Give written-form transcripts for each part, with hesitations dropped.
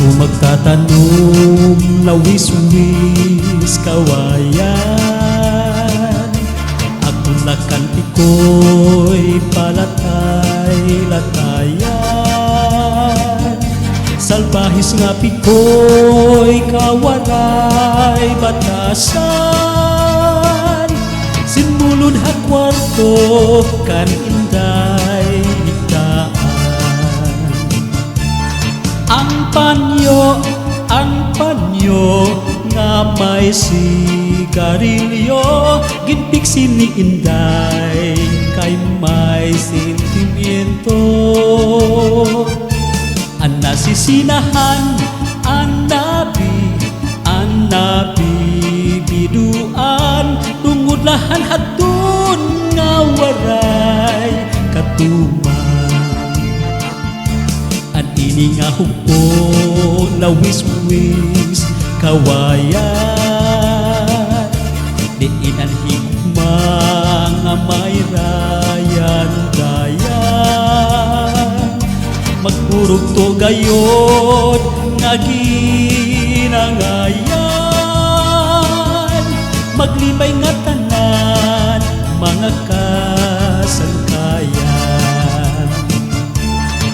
Kung magtatanong, lawis-wis kawayan, akong lakanti ko'y palatay-latayan. Salbahis nga piko'y kawaray batasan, sinmulod ha kwarto kan inday higdaan. Ang panyo nga may sigarilyo, ginpiksi ni inday kay may sentimiento. Ang nasisinahan, ang nabibiduan, tungod lahan hatun nga waray katuman. Ang ini nga hupo, lawis-wis kawayan, diin ang higma nga may rayan-dayan. Magpurog to gayod nga ginangayan, maglibay nga tanan mga kasangkayan.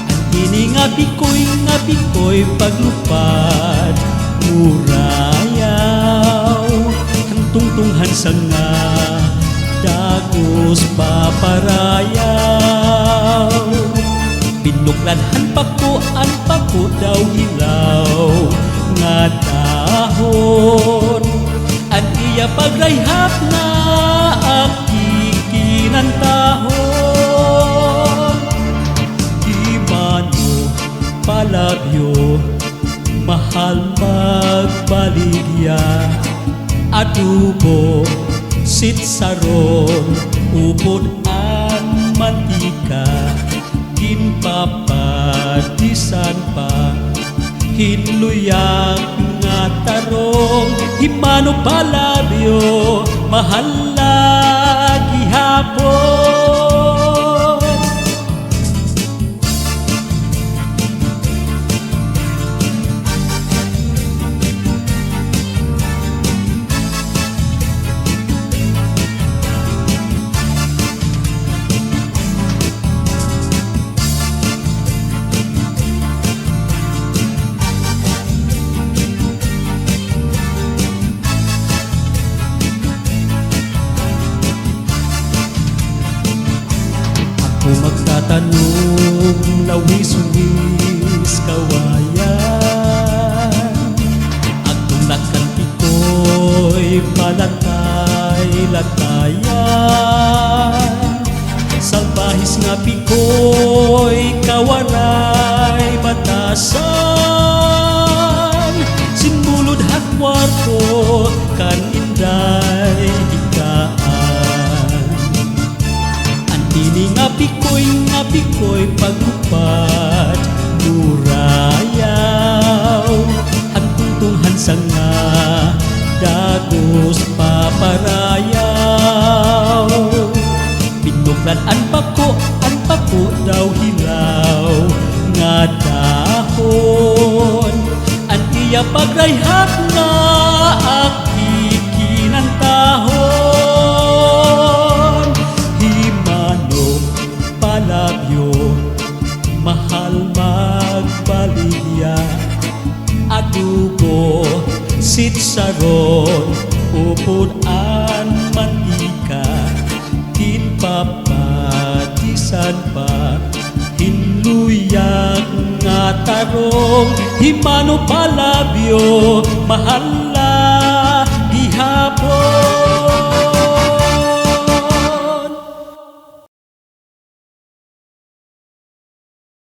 Ang ini nga pikoy paglupad murayaw, ang tungtunghan sa nga dagos paparayaw. Pinuklanhan pa ko daw hilaw nga dahon, at iya pagrayhap na akikinantahon. Di mano palabyo, mahal magbaligya, adobo, sitsaron, upod ang mantika, ginpapatisan pa, hinluyak nga tarong, himano palabyo, mahal lagi hapon. Kung magtatanong, lawis-wis kawayan, akong lakanti ko'y palatay-latayan. Salbahis nga piko'y kawaray batasan, sinmulod ha kwarto kan inday higdaan. Ini nga pikoy paglupad murayaw, ang tungtunghan sa nga dagos paparayaw. Pinuklan ang pako daw hilaw nga dahon, ang iya pagrayhap nga akikinantahon. Palabyo, mahal magbaligya, adobo, sitsaron, upod ang mantika, ginpapatisan pa, hinluyak nga tarong, himano palabyo, mahal